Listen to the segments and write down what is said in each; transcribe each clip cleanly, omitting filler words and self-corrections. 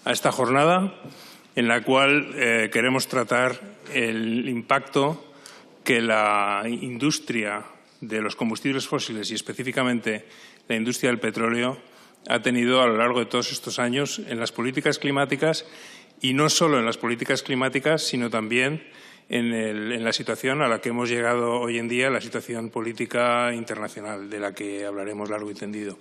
a esta jornada en la cual queremos tratar el impacto que la industria de los combustibles fósiles y específicamente la industria del petróleo ha tenido a lo largo de todos estos años en las políticas climáticas y no solo en las políticas climáticas, sino también en la situación a la que hemos llegado hoy en día, la situación política internacional, de la que hablaremos largo y tendido.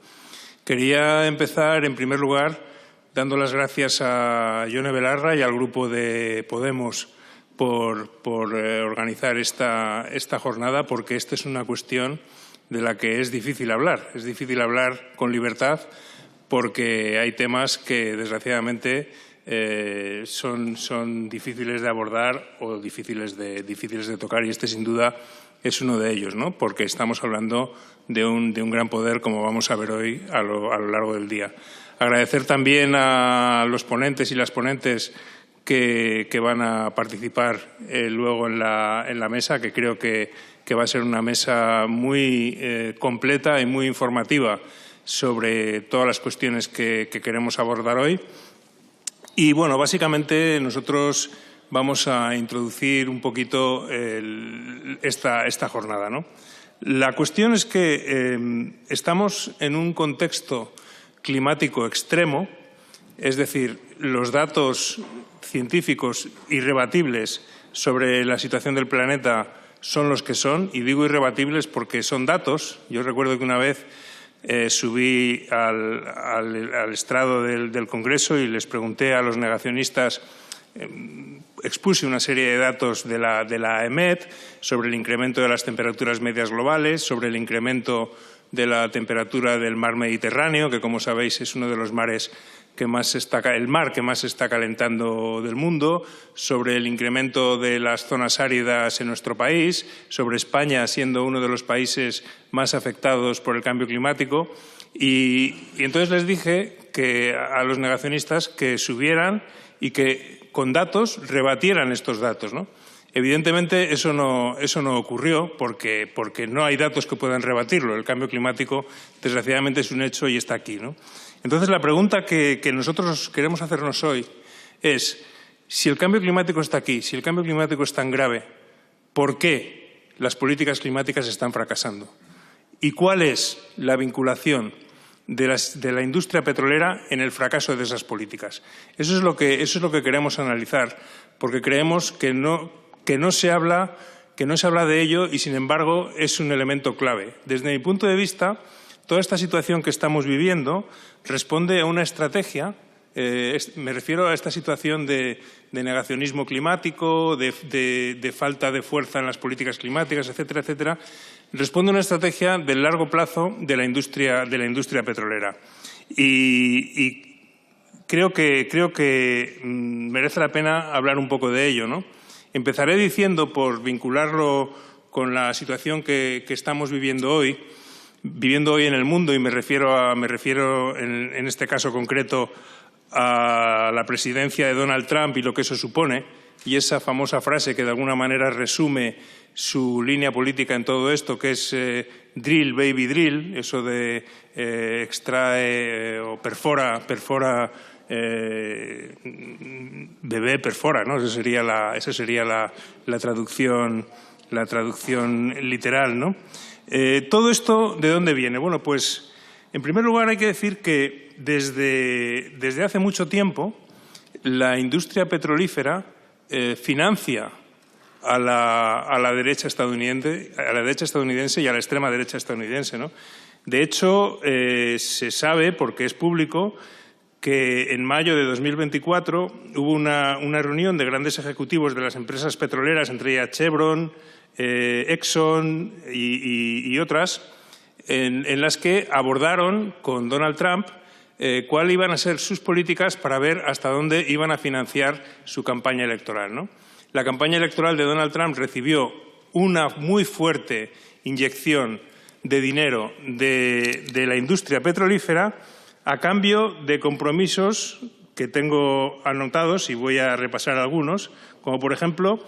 Quería empezar, en primer lugar, dando las gracias a Yone Belarra y al grupo de Podemos por organizar esta jornada, porque esta es una cuestión de la que es difícil hablar. Es difícil hablar con libertad porque hay temas que, desgraciadamente, son difíciles de abordar o difíciles de tocar, y este, sin duda, es uno de ellos, ¿no? Porque estamos hablando de un gran poder, como vamos a ver hoy a lo largo del día. Agradecer también a los ponentes y las ponentes que van a participar luego en la mesa, que creo que va a ser una mesa muy completa y muy informativa sobre todas las cuestiones que queremos abordar hoy. Y, bueno, básicamente nosotros vamos a introducir un poquito esta jornada, ¿no? La cuestión es que estamos en un contexto climático extremo, es decir, los datos científicos irrebatibles sobre la situación del planeta son los que son, y digo irrebatibles porque son datos. Yo recuerdo que una vez subí al estrado del Congreso y les pregunté a los negacionistas, expuse una serie de datos de la EMET sobre el incremento de las temperaturas medias globales, sobre el incremento de la temperatura del mar Mediterráneo, que, como sabéis, es uno de los mares el mar que más se está calentando del mundo, sobre el incremento de las zonas áridas en nuestro país, sobre España siendo uno de los países más afectados por el cambio climático. Y entonces les dije a los negacionistas que subieran y que con datos rebatieran estos datos, ¿no? Evidentemente, eso no ocurrió porque no hay datos que puedan rebatirlo. El cambio climático, desgraciadamente, es un hecho y está aquí, ¿no? Entonces, la pregunta que nosotros queremos hacernos hoy es, si el cambio climático está aquí, si el cambio climático es tan grave, ¿por qué las políticas climáticas están fracasando? ¿Y cuál es la vinculación de la industria petrolera en el fracaso de esas políticas? Eso es lo que queremos analizar, porque creemos que no se habla de ello y, sin embargo, es un elemento clave. Desde mi punto de vista, toda esta situación que estamos viviendo responde a una estrategia, me refiero a esta situación de negacionismo climático, de falta de fuerza en las políticas climáticas, etcétera, etcétera, responde a una estrategia de largo plazo de la industria petrolera. Y creo que merece la pena hablar un poco de ello, ¿no? Empezaré diciendo, por vincularlo con la situación que estamos viviendo hoy en el mundo, y me refiero en este caso concreto a la presidencia de Donald Trump y lo que eso supone, y esa famosa frase que de alguna manera resume su línea política en todo esto, que es drill, baby, drill, eso de extrae o perfora, bebé perfora, ¿no? Esa sería la traducción literal, ¿no? Todo esto, ¿de dónde viene? Bueno, pues, en primer lugar hay que decir que desde hace mucho tiempo la industria petrolífera financia a la derecha estadounidense y a la extrema derecha estadounidense, ¿no? De hecho, se sabe, porque es público, que en mayo de 2024 hubo una reunión de grandes ejecutivos de las empresas petroleras, entre ellas Chevron, Exxon y otras, en las que abordaron con Donald Trump cuáles iban a ser sus políticas para ver hasta dónde iban a financiar su campaña electoral, ¿no? La campaña electoral de Donald Trump recibió una muy fuerte inyección de dinero de la industria petrolífera a cambio de compromisos que tengo anotados y voy a repasar algunos, como por ejemplo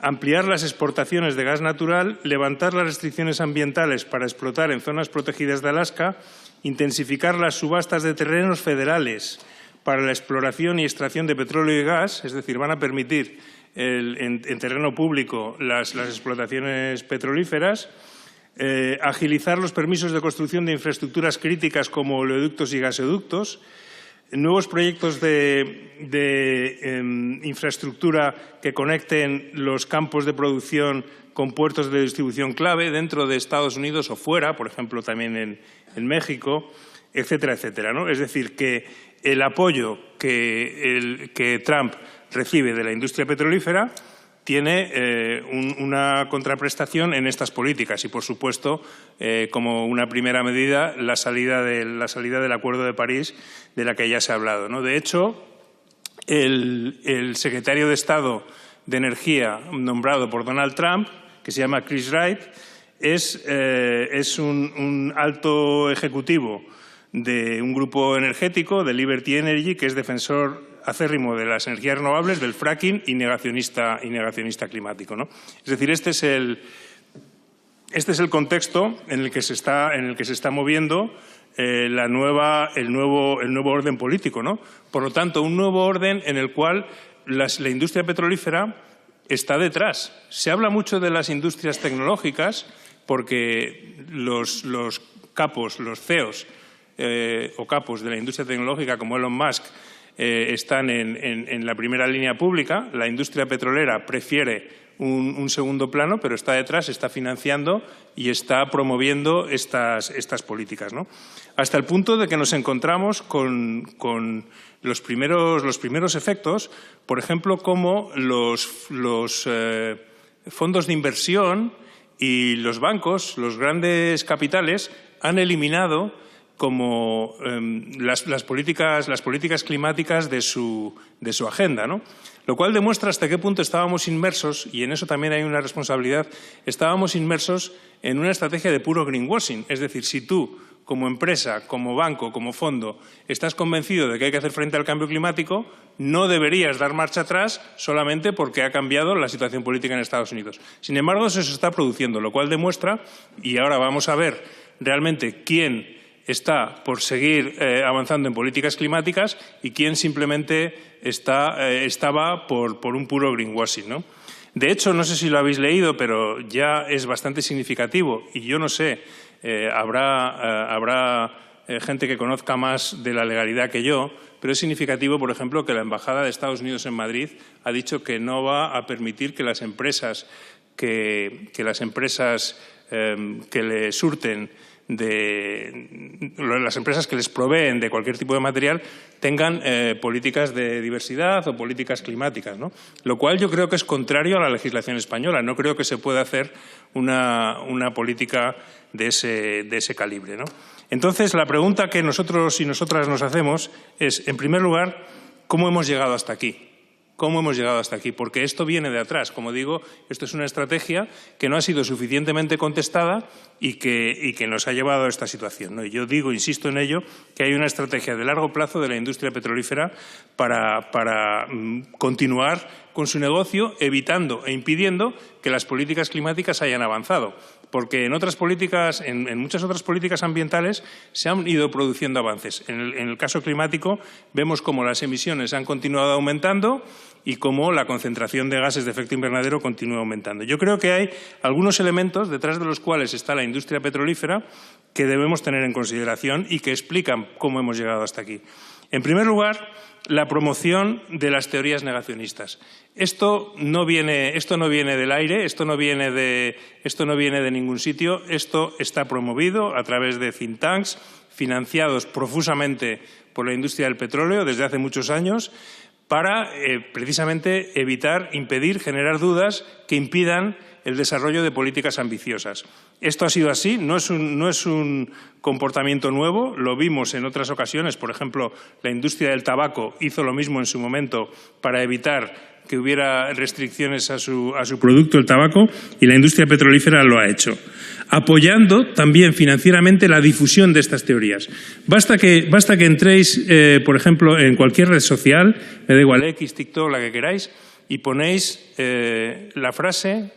ampliar las exportaciones de gas natural, levantar las restricciones ambientales para explotar en zonas protegidas de Alaska, intensificar las subastas de terrenos federales para la exploración y extracción de petróleo y gas, es decir, van a permitir en terreno público las explotaciones petrolíferas, agilizar los permisos de construcción de infraestructuras críticas como oleoductos y gasoductos, nuevos proyectos de infraestructura que conecten los campos de producción con puertos de distribución clave dentro de Estados Unidos o fuera, por ejemplo, también en México, etcétera, etcétera, ¿no? Es decir, que el apoyo que Trump recibe de la industria petrolífera tiene una contraprestación en estas políticas y, por supuesto, como una primera medida, la salida del Acuerdo de París, de la que ya se ha hablado, ¿no? De hecho, el secretario de Estado de Energía nombrado por Donald Trump, que se llama Chris Wright, es un alto ejecutivo de un grupo energético, de Liberty Energy, que es defensor acérrimo de las energías renovables, del fracking y negacionista climático, ¿no? Es decir, este es el contexto en el que se está moviendo el nuevo orden político, ¿no? Por lo tanto, un nuevo orden en el cual la industria petrolífera está detrás. Se habla mucho de las industrias tecnológicas porque los capos, los CEOs o capos de la industria tecnológica como Elon Musk están en la primera línea pública. La industria petrolera prefiere un segundo plano, pero está detrás, está financiando y está promoviendo estas políticas, ¿no? Hasta el punto de que nos encontramos con los primeros efectos, por ejemplo, como los fondos de inversión y los bancos, los grandes capitales, han eliminado como las políticas climáticas de su agenda, ¿no? Lo cual demuestra hasta qué punto estábamos inmersos, y en eso también hay una responsabilidad, estábamos inmersos en una estrategia de puro greenwashing. Es decir, si tú, como empresa, como banco, como fondo, estás convencido de que hay que hacer frente al cambio climático, no deberías dar marcha atrás solamente porque ha cambiado la situación política en Estados Unidos. Sin embargo, eso se está produciendo, lo cual demuestra, y ahora vamos a ver realmente quién está por seguir avanzando en políticas climáticas y quién simplemente estaba por un puro greenwashing, ¿no? De hecho, no sé si lo habéis leído, pero ya es bastante significativo y yo no sé, habrá gente que conozca más de la legalidad que yo, pero es significativo, por ejemplo, que la Embajada de Estados Unidos en Madrid ha dicho que no va a permitir que las empresas que le surten las empresas que les proveen de cualquier tipo de material tengan políticas de diversidad o políticas climáticas, ¿no? Lo cual yo creo que es contrario a la legislación española. No creo que se pueda hacer una política de ese calibre, ¿no? Entonces, la pregunta que nosotros y nosotras nos hacemos es, en primer lugar, ¿cómo hemos llegado hasta aquí? ¿Cómo hemos llegado hasta aquí? Porque esto viene de atrás. Como digo, esto es una estrategia que no ha sido suficientemente contestada y que nos ha llevado a esta situación, ¿no? Y yo digo, insisto en ello, que hay una estrategia de largo plazo de la industria petrolífera para continuar con su negocio, evitando e impidiendo que las políticas climáticas hayan avanzado. Porque en muchas otras políticas ambientales se han ido produciendo avances. En el caso climático vemos cómo las emisiones han continuado aumentando y cómo la concentración de gases de efecto invernadero continúa aumentando. Yo creo que hay algunos elementos detrás de los cuales está la industria petrolífera que debemos tener en consideración y que explican cómo hemos llegado hasta aquí. En primer lugar, la promoción de las teorías negacionistas. Esto no viene del aire, esto no viene de ningún sitio, esto está promovido a través de think tanks financiados profusamente por la industria del petróleo desde hace muchos años para precisamente impedir, generar dudas que impidan el desarrollo de políticas ambiciosas. Esto ha sido así, no es un comportamiento nuevo, lo vimos en otras ocasiones. Por ejemplo, la industria del tabaco hizo lo mismo en su momento para evitar que hubiera restricciones a su producto, el tabaco, y la industria petrolífera lo ha hecho, apoyando también financieramente la difusión de estas teorías. Basta que entréis, por ejemplo, en cualquier red social, me da igual, X, TikTok, la que queráis, y ponéis la frase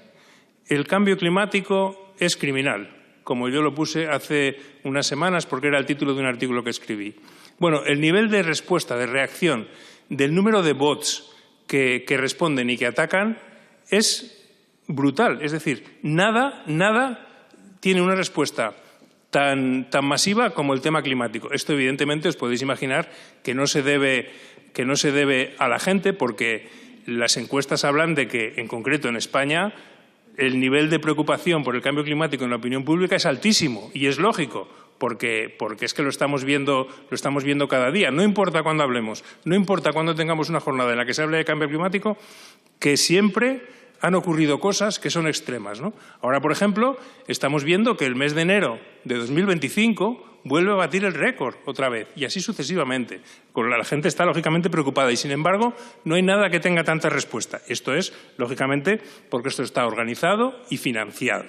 «El cambio climático es criminal», como yo lo puse hace unas semanas porque era el título de un artículo que escribí. Bueno, el nivel de respuesta, de reacción, del número de bots que responden y que atacan es brutal. Es decir, nada tiene una respuesta tan masiva como el tema climático. Esto, evidentemente, os podéis imaginar que no se debe a la gente, porque las encuestas hablan de que, en concreto en España, el nivel de preocupación por el cambio climático en la opinión pública es altísimo, y es lógico, porque es que lo estamos viendo cada día. No importa cuándo hablemos, no importa cuándo tengamos una jornada en la que se hable de cambio climático, que siempre han ocurrido cosas que son extremas, ¿no? Ahora, por ejemplo, estamos viendo que el mes de enero de 2025 vuelve a batir el récord otra vez, y así sucesivamente. La gente está, lógicamente, preocupada y, sin embargo, no hay nada que tenga tanta respuesta. Esto es, lógicamente, porque esto está organizado y financiado.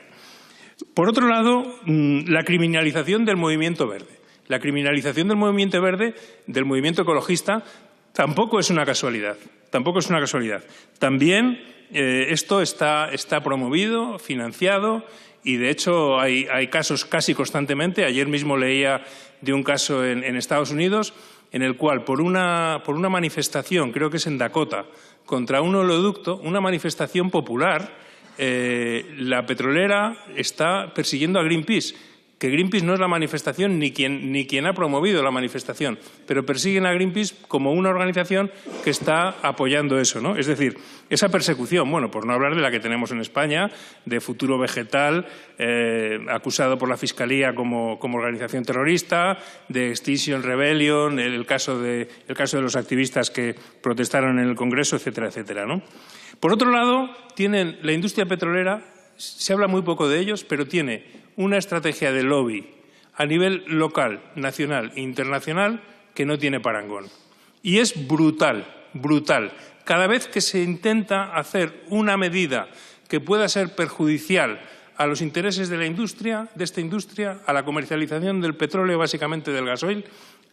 Por otro lado, la criminalización del movimiento verde. La criminalización del movimiento verde, del movimiento ecologista, tampoco es una casualidad. Tampoco es una casualidad. También esto está promovido, financiado, y de hecho hay casos casi constantemente. Ayer mismo leía de un caso en Estados Unidos en el cual por una manifestación, creo que es en Dakota, contra un oleoducto, una manifestación popular, la petrolera está persiguiendo a Greenpeace, que Greenpeace no es la manifestación ni quien ha promovido la manifestación, pero persiguen a Greenpeace como una organización que está apoyando eso, ¿no? Es decir, esa persecución, bueno, por no hablar de la que tenemos en España, de Futuro Vegetal, acusado por la Fiscalía como organización terrorista, de Extinction Rebellion, el caso de los activistas que protestaron en el Congreso, etcétera, etcétera, ¿no? Por otro lado, tienen la industria petrolera, se habla muy poco de ellos, pero tiene una estrategia de lobby a nivel local, nacional e internacional que no tiene parangón. Y es brutal, brutal. Cada vez que se intenta hacer una medida que pueda ser perjudicial a los intereses de esta industria, a la comercialización del petróleo, básicamente del gasoil,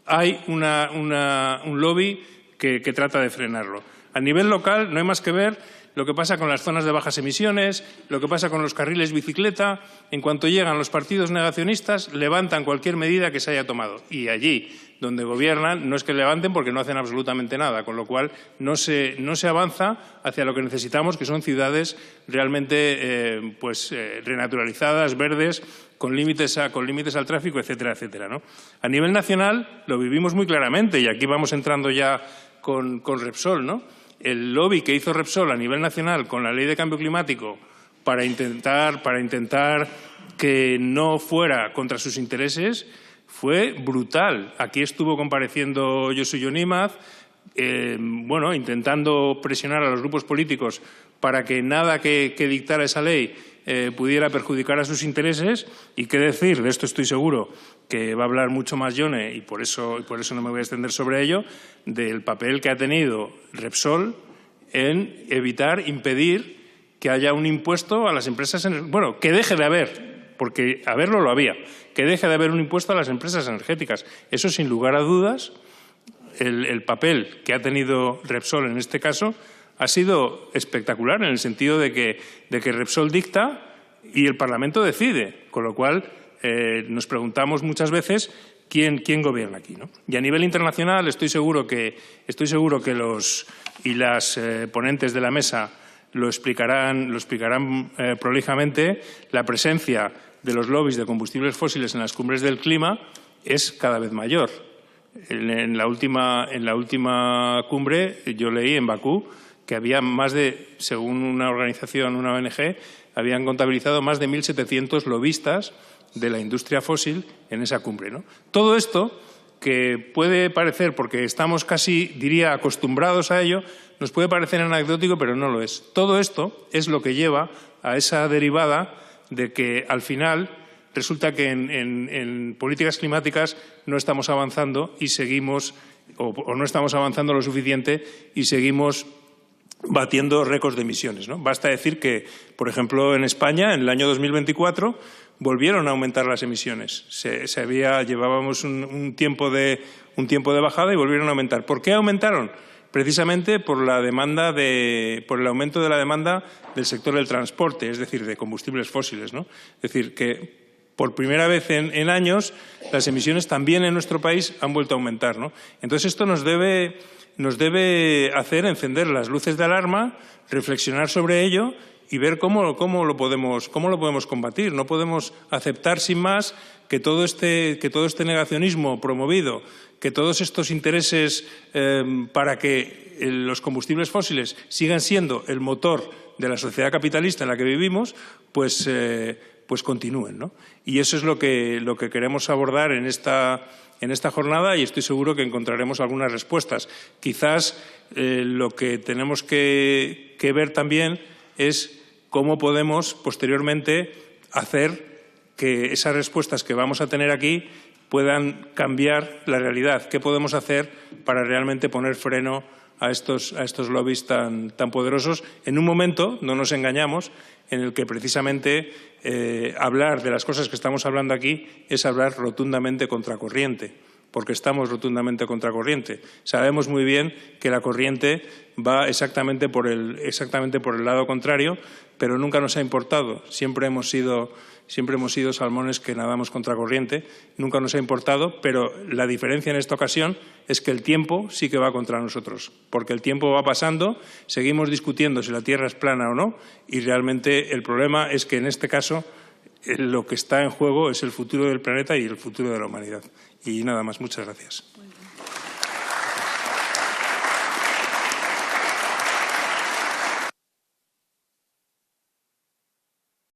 hay un lobby que trata de frenarlo. A nivel local no hay más que ver lo que pasa con las zonas de bajas emisiones, lo que pasa con los carriles bicicleta. En cuanto llegan los partidos negacionistas, levantan cualquier medida que se haya tomado. Y allí, donde gobiernan, no es que levanten porque no hacen absolutamente nada, con lo cual no se avanza hacia lo que necesitamos, que son ciudades realmente renaturalizadas, verdes, con límites al tráfico, etcétera, etcétera, ¿no? A nivel nacional lo vivimos muy claramente, y aquí vamos entrando ya con Repsol, ¿no? El lobby que hizo Repsol a nivel nacional con la Ley de Cambio Climático para intentar que no fuera contra sus intereses fue brutal. Aquí estuvo compareciendo Josu Jon Imaz, intentando presionar a los grupos políticos para que nada que dictara esa ley pudiera perjudicar a sus intereses. Y qué decir, de esto estoy seguro que va a hablar mucho más Jone, y por eso no me voy a extender sobre ello, del papel que ha tenido Repsol en impedir que haya un impuesto a las empresas, que deje de haber, porque haberlo lo había, que deje de haber un impuesto a las empresas energéticas. Eso, sin lugar a dudas, el papel que ha tenido Repsol en este caso ha sido espectacular, en el sentido de que Repsol dicta y el Parlamento decide, con lo cual nos preguntamos muchas veces quién gobierna aquí, ¿no? Y a nivel internacional estoy seguro que los y las ponentes de la mesa lo explicarán prolijamente. La presencia de los lobbies de combustibles fósiles en las cumbres del clima es cada vez mayor. En la última cumbre yo leí en Bakú que había según una organización, una ONG, habían contabilizado más de 1.700 lobistas de la industria fósil en esa cumbre, ¿no? Todo esto, que puede parecer, porque estamos casi, diría, acostumbrados a ello, nos puede parecer anecdótico, pero no lo es. Todo esto es lo que lleva a esa derivada de que, al final, resulta que en políticas climáticas no estamos avanzando y seguimos, o no estamos avanzando lo suficiente y seguimos batiendo récords de emisiones, ¿no? Basta decir que, por ejemplo, en España, en el año 2024, volvieron a aumentar las emisiones. Llevábamos un tiempo de bajada y volvieron a aumentar. ¿Por qué aumentaron? Precisamente por el aumento de la demanda del sector del transporte, es decir, de combustibles fósiles, ¿no? Es decir, que por primera vez en años, las emisiones también en nuestro país han vuelto a aumentar, ¿no? Entonces, esto nos debe hacer encender las luces de alarma, reflexionar sobre ello y ver cómo lo podemos combatir. No podemos aceptar sin más que todo este negacionismo promovido, que todos estos intereses para que los combustibles fósiles sigan siendo el motor de la sociedad capitalista en la que vivimos, pues continúen, ¿no? Y eso es lo que queremos abordar en esta jornada, y estoy seguro que encontraremos algunas respuestas. Quizás lo que tenemos que ver también es cómo podemos posteriormente hacer que esas respuestas que vamos a tener aquí puedan cambiar la realidad. ¿Qué podemos hacer para realmente poner freno a estos lobbies tan poderosos en un momento, no nos engañamos, en el que precisamente hablar de las cosas que estamos hablando aquí es hablar rotundamente contracorriente, porque estamos rotundamente contracorriente. Sabemos muy bien que la corriente va exactamente por el lado contrario, pero nunca nos ha importado. Siempre hemos sido salmones que nadamos contracorriente, nunca nos ha importado, pero la diferencia en esta ocasión es que el tiempo sí que va contra nosotros, porque el tiempo va pasando, seguimos discutiendo si la Tierra es plana o no, y realmente el problema es que en este caso lo que está en juego es el futuro del planeta y el futuro de la humanidad. Y nada más, muchas gracias.